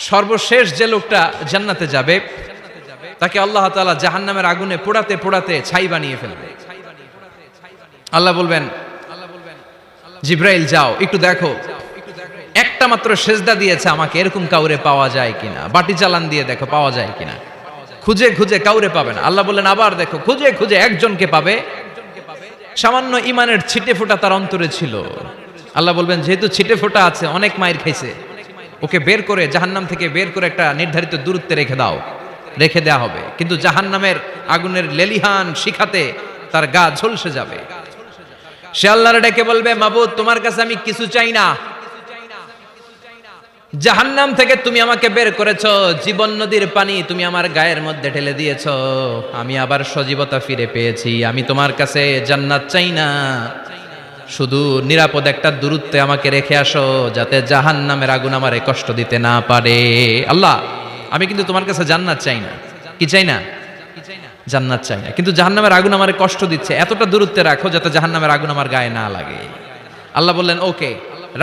সর্বশেষ যে লোকটা জান্নাতে যাবে তাকে আল্লাহ তাআলা জাহান্নামের আগুনে পোড়াতে পোড়াতে ছাই বানিয়ে ফেলবে। আল্লাহ বলবেন, জিব্রাইল যাও একটু দেখো, একটা মাত্র সেজদা দিয়েছে আমাকে, এরকম কাউরে পাওয়া যায় কিনা, বাটি চালান দিয়ে দেখো পাওয়া যায় কিনা। খুঁজে খুঁজে কাউরে পাবে না। আল্লাহ বললেন আবার দেখো, খুঁজে খুঁজে একজনকে পাবে, সামান্য ইমানের ছিটে ফোঁটা তার অন্তরে ছিল। আল্লাহ বলবেন যেহেতু ছিটে ফোঁটা আছে, অনেক মায়ের খাইছে, ওকে বের করে জাহান্নাম থেকে বের করে একটা নির্ধারিত দূরত্বে রেখে দাও, রেখে দেয়া হবে। কিন্তু জাহান্নামের আগুনের লেলিহান শিখাতে তার গা ঝলসে যাবে। সে আল্লাহর ডেকে বলবে, মাবুদ তোমার কাছে আমি কিছু চাই না, জাহান্নাম থেকে তুমি আমাকে বের করেছো, জীবন নদীর পানি তুমি আমার গায়ের মধ্যে ঢেলে দিয়েছো, আমি আবার সজীবতা ফিরে পেয়েছি। আমি তোমার কাছে জান্নাত চাই না, শুধু নিরাপদ একটা দূরত্বে আমাকে রেখে আসো, যাতে জাহান্নামের আগুন আমারে কষ্ট দিতে না পারে। আল্লাহ আমি কিন্তু তোমার কাছে জান্নাত চাই না। কি চাই না? জান্নাত চাই না, কিন্তু জাহান্নামের আগুন আমারে কষ্ট দিচ্ছে, এতটা দূরত্বে রাখো যাতে জাহান্নামের আগুন আমার গায়ে না লাগে। আল্লাহ বললেন ওকে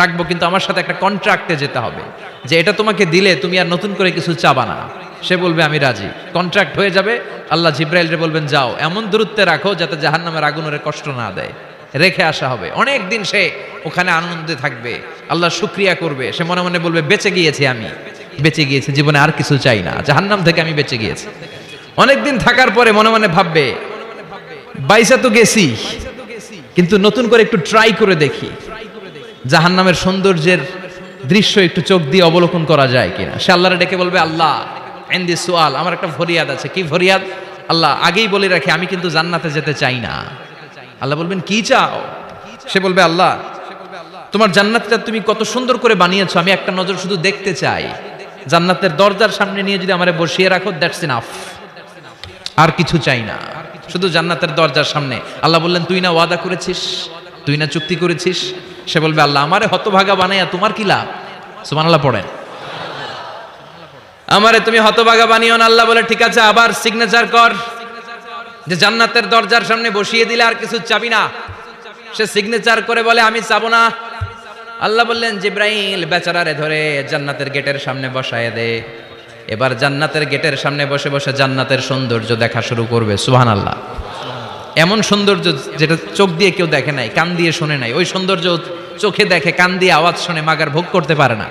রাখবো, কিন্তু আমার সাথে একটা কন্ট্রাক্টে যেতে হবে, যে এটা তোমাকে দিলে তুমি আর নতুন করে কিছু চাবা না। সে বলবে আমি রাজি, কন্ট্রাক্ট হয়ে যাবে। আল্লাহ জিব্রাইলরে বলবেন যাও এমন দূরত্বে রাখো যাতে জাহান্নামের আগুন ওরে কষ্ট না দেয়, রেখে আসা হবে। অনেক দিন সে ওখানে আনন্দে থাকবে, আল্লাহ শুকরিয়া করবে। সে মনে মনে বলবে বেঁচে গিয়েছি, আমি বেঁচে গিয়েছি, জীবনে আর কিছু চাই না, জাহান্নাম থেকে আমি বেঁচে গিয়েছি। অনেকদিন থাকার পরে মনে মনে ভাববে বাইসা তো গেছি, কিন্তু নতুন করে একটু ট্রাই করে দেখি, জাহান্নামের সৌন্দর্যের দৃশ্য একটু চোখ দিয়ে অবলোকন করা যায় কিনা। সে আল্লাহরে ডেকে বলবে আল্লাহ ইনদি সুআল, আমার একটা ফরিয়াদ আছে। কি ফরিয়াদ? আল্লাহ আগেই বলে রাখি আমি কিন্তু জান্নাতে যেতে চাই না। আল্লাহ বলবেন কি চাও? সে বলবে আল্লাহ তোমার জান্নাতটা তুমি কত সুন্দর করে বানিয়েছো, আমি একটা নজর শুধু দেখতে চাই। জান্নাতের দরজার সামনে নিয়ে যদি আমারে বসিয়ে রাখো, দ্যাটস ইনাফ, আর কিছু চাই না, শুধু জান্নাতের দরজার সামনে। আল্লাহ বললেন তুই না ওয়াদা করেছিস, তুই না চুক্তি করেছিস। সে বলবে আল্লাহ আমারে হতভাগা বানাইয়া তোমার কি লাভ? সুবহানাল্লাহ পড়েন। আমারে তুমি হতভাগা বানিও না। আল্লাহ বলে ঠিক আছে, আবার সিগনেচার কর যে জান্নাতের দরজার সামনে বসিয়ে দিলে আর কিছু চাবি না। সে সিগনেচার করে বলে আমি চাবো না। আল্লাহ বললেন জিব্রাইল বেচারারে ধরে জান্নাতের গেটের সামনে বসায় দে। এবার জান্নাতের গেটের সামনে বসে বসে জান্নাতের সৌন্দর্য দেখা শুরু করবে। সুবহানাল্লাহ। এমন সৌন্দর্য যেটা চোখ দিয়ে কেউ দেখে নাই, কান দিয়ে শোনে নাই, ওই সৌন্দর্য চোখে দেখে, কান দিয়ে আওয়াজ শুনে মাগার ভোগ করতে পারে না।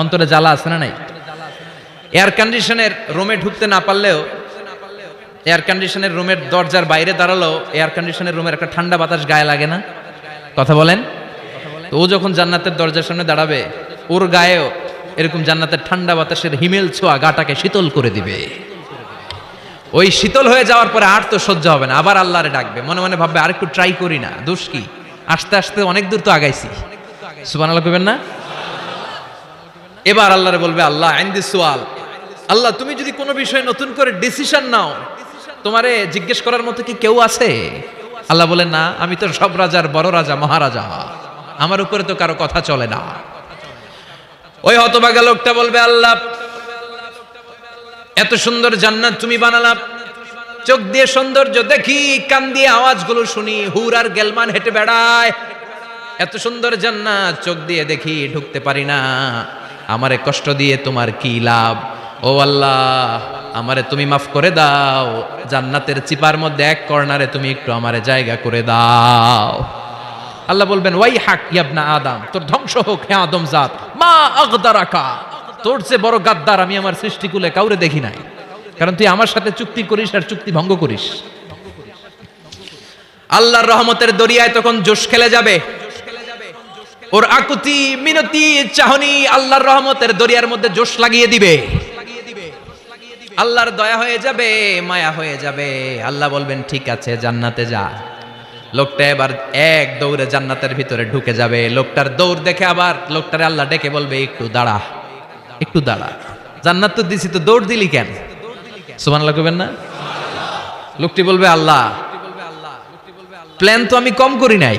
অন্তরে জ্বালা আছে না নাই? এয়ার কন্ডিশনের রুমে ঢুকতে না পারলেও, এয়ার কন্ডিশনের রুমের দরজার বাইরে দাঁড়ালো, এয়ার কন্ডিশনের রুমের একটা ঠান্ডা বাতাস গায়ে লাগে না? কথা বলেন। তো ও যখন জান্নাতের দরজার সামনে দাঁড়াবে, ওর গায়েও এরকম জান্নাতের ঠান্ডা বাতাসের হিমেল ছোঁয়া গাটাকে শীতল করে দিবে। ওই শীতল হয়ে যাওয়ার পরে আর তো সহ্য হবে না, আবার আল্লাহরে ডাকবে। মনে মনে ভাববে আর একটু ট্রাই করি না, দোষ কি, আস্তে আস্তে অনেক দূর তো আগাইছি। সুবহানাল্লাহ কইবেন না? এবার আল্লাহরে বলবে আল্লাহ ইনদি সুআল, আল্লাহ তুমি যদি কোনো বিষয়ে নতুন করে ডিসিশন নাও, তোমারে জিজ্ঞেস করার মতো কি কেউ আছে? আল্লাহ বলেন না, আমি তো সব রাজার বড় রাজা, মহারাজা, আমার উপরে তো কারো কথা চলে না। ওই হতভাগা লোকটা বলবে আল্লাহ এত সুন্দর জান্নাত তুমি বানালা, চোখ দিয়ে সৌন্দর্য দেখি, কান দিয়ে আওয়াজগুলো শুনি, হুর আর গেলমান হেঁটে বেড়ায়, এত সুন্দর জান্নাত চোখ দিয়ে দেখি, ঢুকতে পারি না, আমারে কষ্ট দিয়ে তোমার কি লাভ? ও আল্লাহ আমারে তুমি মাফ করে দাও, জান্নাতের চিপার মধ্যে এক কর্নারে তুমি একটু আমারে জায়গা করে দাও। আল্লাহ বলবেন ওয়াই হাক ইয়াবনা আদম, তোর ধ্বংস হোক হে আদম জাত, মা আগদারাকা, তোর চেয়ে বড় গাদ্দার আমি আমার সৃষ্টিকুলে কাউরে দেখি নাই, কারণ তুই আমার সাথে চুক্তি করিস আর চুক্তি ভঙ্গ করিস। আল্লাহর রহমতের দরিয়ায় তখন জোশ খেলে যাবে, ওর আকুতি মিনতি চাহনি আল্লাহর রহমতের দরিয়ার মধ্যে জোশ লাগিয়ে দিবে। আল্লাহর দয়া হয়ে যাবে, মায়া হয়ে যাবে। আল্লাহ বলবেন ঠিক আছে জান্নাতে যা। লোকটা এবার এক দৌড়ে জান্নাতের ভিতরে ঢুকে যাবে। লোকটার দৌড় দেখে আবার লোকটারে আল্লাহ ডেকে বলবে একটু দাঁড়া, একটু দাঁড়া, জান্নাত তো দিছি, তো দৌড় দিলি কেন? সুবহানাল্লাহ কইবেন না? লোকটি বলবে আল্লাহ প্ল্যান তো আমি কম করি নাই,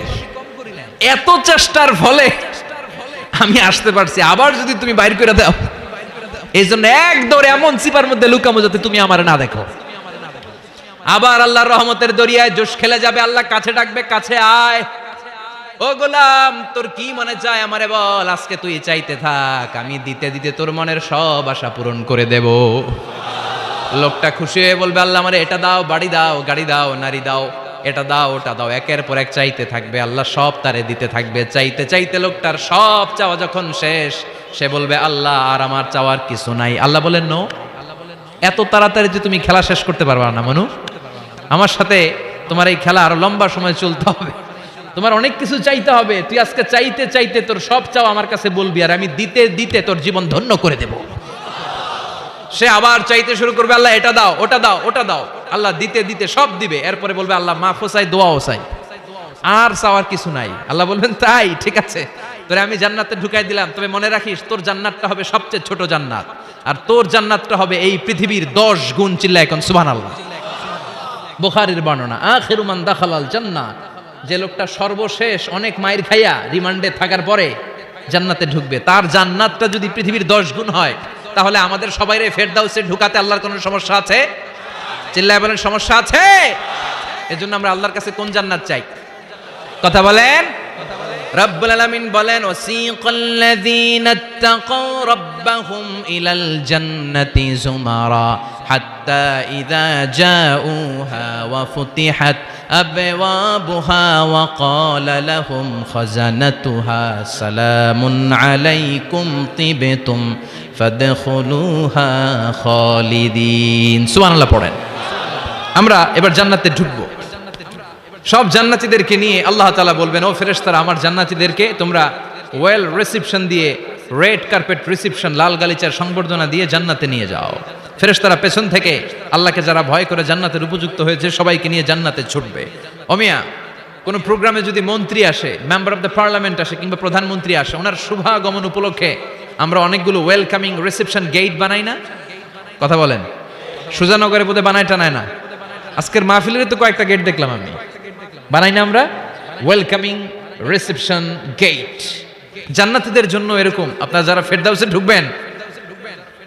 এত চেষ্টার ফলে আমি আসতে পারছি, আবার যদি তুমি বাইর করে দাও, এই জন্য এক দৌড়ে এমন চিপার মধ্যে লুকামো যাতে তুমি আমার না দেখো। আবার আল্লাহর রহমতের দরিয়ায় জোশ খেলে যাবে। আল্লাহ কাছে ডাকবে, কাছে আয়। ও গোলাম, তোর কি মনে চায় আমারে বল, আজকে তুই চাইতে থাক, আমি দিতে দিতে তোর মনের সব আশা পূরণ করে দেব। লোকটা খুশি হয়ে বলবে, আল্লাহ আমারে এটা দাও, বাড়ি দাও, গাড়ি দাও, নারী দাও, এটা দাও, ওটা দাও, একের পর এক চাইতে থাকবে, আল্লাহ সব তারে দিতে থাকবে। চাইতে চাইতে লোকটার সব চাওয়া যখন শেষ, সে বলবে, আল্লাহ আর আমার চাওয়ার কিছু নাই। আল্লাহ বলেন, নো, এত তাড়াতাড়ি যে তুমি খেলা শেষ করতে পারবা না মনু, আমার সাথে তোমার এই খেলা আরো লম্বা সময় চলতে হবে, তোমার অনেক কিছু চাইতে হবে। তুই আজকে চাইতে চাইতে তোর সব চাও আমার কাছে বলবি, আর আমি দিতে দিতে তোর জীবন ধন্য করে দেব। সে আবার চাইতে শুরু করবে, আল্লাহ এটা দাও, ওটা দাও, ওটা দাও, আল্লাহ দিতে দিতে সব দিবে। এরপরে বলবে, আল্লাহ মাফও চাই, দোয়াও চাই, আর চাওয়ার কিছু নাই। আল্লাহ বলবেন, তাই ঠিক আছে, তোরে আমি জান্নাতে ঢুকাই দিলাম, তবে মনে রাখিস তোর জান্নাতটা হবে সবচেয়ে ছোট জান্নাত, আর তোর জান্নাতটা হবে এই পৃথিবীর 10 গুণ। চিল্লা এখন সুবহানাল্লাহ। বুখারীর বর্ণনা, আখিরু মান দাখালাল জান্নাহ, যে লোকটা সর্বশেষ অনেক মাইর খাইয়া রিমান্ডে থাকার পরে জান্নাতে ঢুকবে, তার জান্নাতটা যদি পৃথিবীর 10 গুণ হয়, তাহলে আমাদের সবাইরে ফেরদাউসে ঢুকাতে আল্লাহর কোনো সমস্যা আছে? চিল্লায় বলেন, সমস্যা আছে? এজন্য আমরা আল্লাহর কাছে কোন জান্নাত চাই? কথা বলেন। রব্বুল আলামিন বলেন, ওয়াসিকাল্লাযীনা ইত্তাকাউ রাব্বাহুম ইলাল জান্নাতি যুমারা হাত্তা ইযা জাউহা ওয়া ফুতিহাত আবওয়াবুহা ওয়া ক্বালা লাহুম খাজানাতুহা সালামুন আলাইকুম তিবতুম ফাদখুলুহা খালিদিন। সুবহানাল্লাহ পড়েন। আমরা এবার জান্নাতে ঢুকবো। সব জান্নাতীদেরকে নিয়ে আল্লাহ তাআলা বলবেন, ও ফেরেশতারা, আমার জান্নাতীদেরকে তোমরা ওয়েল রিসেপশন দিয়ে, রেড কার্পেট রিসেপশন, লাল গালিচার সংবর্ধনা দিয়ে জান্নাতে নিয়ে যাও। ফেরেশতারা পেছন থেকে আল্লাহকে যারা ভয় করে জান্নাতের উপযুক্ত হয়েছে সবাইকে নিয়ে জান্নাতে ছুটবে। ওমিয়া, কোনো প্রোগ্রামে যদি মন্ত্রী আসে, মেম্বার অফ দ্য পার্লামেন্ট আসে, কিংবা প্রধানমন্ত্রী আসে, ওনার শুভাগমন উপলক্ষে আমরা অনেকগুলো ওয়েলকামিং রিসেপশন গেট বানাই না? কথা বলেন। সুজানগরে বোধহয় বানায় টানায় না? আজকের মাহফিলের তো কয়েকটা গেট দেখলাম আমি, বানাই না আমরা? Welcoming reception gate. জান্নাতীদের জন্য এরকম, আপনারা যারা ফেরদাউসে ঢুকবেন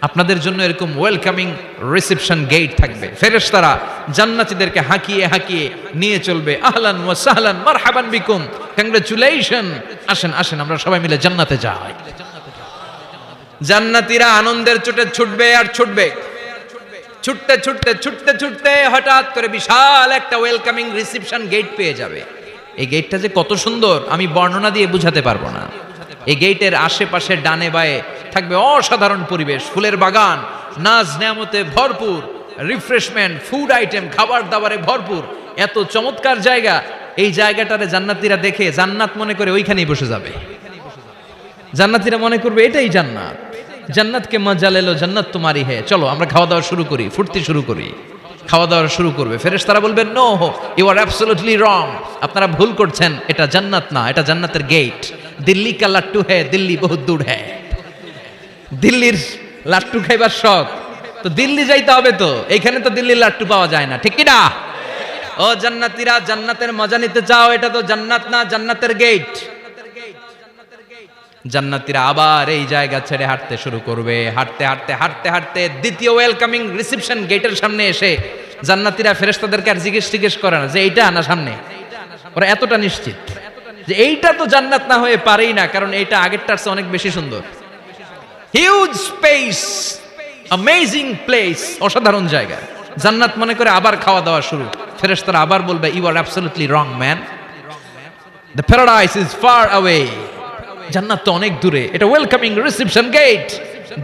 আপনাদের জন্য এরকম ওয়েলকামিং রিসেপশন গেট থাকবে। ফেরেশতারা জান্নাতীদেরকে হাঁকিয়ে হাঁকিয়ে নিয়ে চলবে, আহলান ওয়া সাহলান মারহাবান বিকুম, কংগ্রাচুলেশন, আসেন আসেন আমরা সবাই মিলে জান্নাতে যাই। জান্নাতীরা আনন্দের চোটে ছুটবে আর ছুটবে, ছুটতে ছুটতে ছুটতে ছুটতে হঠাৎ করে বিশাল একটা ওয়েলকামিং রিসেপশন গেট পেয়ে যাবে। এই গেটটা যে কত সুন্দর আমি বর্ণনা দিয়ে বুঝাতে পারবো না। এই গেটের আশেপাশে ডানে বায়ে থাকবে অসাধারণ পরিবেশ, ফুলের বাগান, নাজ নেয়ামতে ভরপুর, রিফ্রেশমেন্ট, ফুড আইটেম, খাবার দাবারে ভরপুর, এত চমৎকার জায়গা। এই জায়গাটারে জান্নাতীরা দেখে জান্নাত মনে করে ওইখানেই বসে যাবে। জান্নাতীরা মনে করবে এটাই জান্নাত, জান্নাতকে মজা লেলো, জান্নাত তোমারই হে, চলো আমরা খাওয়া দাওয়া শুরু করি, ফুর্তি শুরু করি। খাওয়া দাওয়া শুরু করবে। ফেরেশতারা বলবেন, no, you are absolutely wrong, আপনারা ভুল করছেন, এটা জান্নাত না, এটা জান্নাতের গেট। দিল্লি কা লাট্টু হ্যায়, দিল্লি বহুত দূর হ্যায়। দিল্লির লাট্টু খাইবার শখ, তো দিল্লি যাইতে হবে, তো এইখানে তো দিল্লির লাট্টু পাওয়া যায় না, ঠিক কি না? ও জান্নাতীরা, জান্নাতের মজা নিতে চাও? এটা তো জান্নাত না, জান্নাতের গেট। জান্নাতীরা আবার এই জায়গা ছেড়ে হাঁটতে শুরু করবে। হাঁটতে হাঁটতে হাঁটতে হাঁটতে দ্বিতীয় ওয়েলকামিং রিসেপশন গেটের সামনে এসে জান্নাতীরা ফেরেশতাদেরকে আর জিজ্ঞেস করে না যে এইটা না সামনে, ওরা এতটা নিশ্চিত যে এইটা তো জান্নাত না হয়ে পারেই না, কারণ এইটা আগেরটার চেয়ে অনেক বেশি সুন্দর। হিউজ স্পেস, অ্যামেজিং প্লেস, অসাধারণ জায়গা। জান্নাত মনে করে আবার খাওয়া দাওয়া শুরু। ফেরেশতারা আবার বলবে, you are absolutely wrong man, the paradise is far away, জান্নাত তো অনেক দূরে, এটা ওয়েলকামিং রিসেপশন গেট।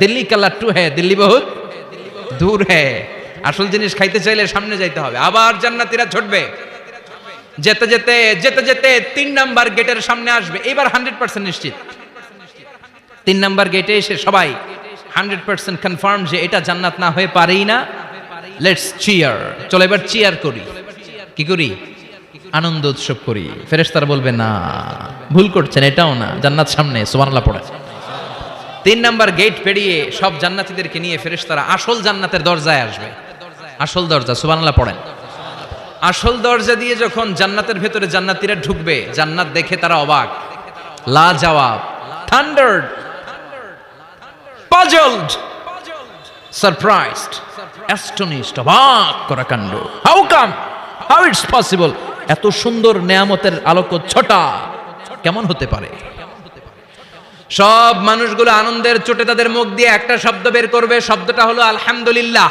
দিল্লি কা লাট্টু হ্যায়, দিল্লি বহুত দূর হ্যায়। আসল জিনিস খাইতে চাইলে সামনে যাইতে হবে। আবার জান্নাতীরা ছুটবে, যেতে যেতে যেতে যেতে 3 নাম্বার গেটের সামনে আসবে। এবার 100% নিশ্চিত, 3 নাম্বার গেটে এসে সবাই 100% কনফার্ম যে এটা জান্নাত না হয়ে পারেই না। লেটস চিয়ার, চলো এবার চিয়ার করি। কি করি? আনন্দ উৎসব করি। ফেরেশতারা বলবে, না, ভুল করছেন, এটাও না, জান্নাত সামনে। সুবহানাল্লাহ পড়ে। 3 নাম্বার গেট পেরিয়ে সব জান্নাতীদেরকে নিয়ে ফেরেশতারা আসল জান্নাতের দরজায় আসবে। আসল দরজা, সুবহানাল্লাহ পড়েন। আসল দরজা দিয়ে যখন জান্নাতের ভেতরে জান্নাতীরা ঢুকবে, জান্নাত দেখে তারা অবাক, লাজবাব, থান্ডার্ড, পাজলড, সারপ্রাইজড, অ্যাস্টনিশড, অবাক করা কাণ্ড। How come, how it's possible, এত সুন্দর নেয়ামতের আলোক ছটা কেমন হতে পারে? সব মানুষগুলো আনন্দের চোটে তাদের মুখ দিয়ে একটা শব্দ বের করবে, শব্দটা হলো আলহামদুলিল্লাহ।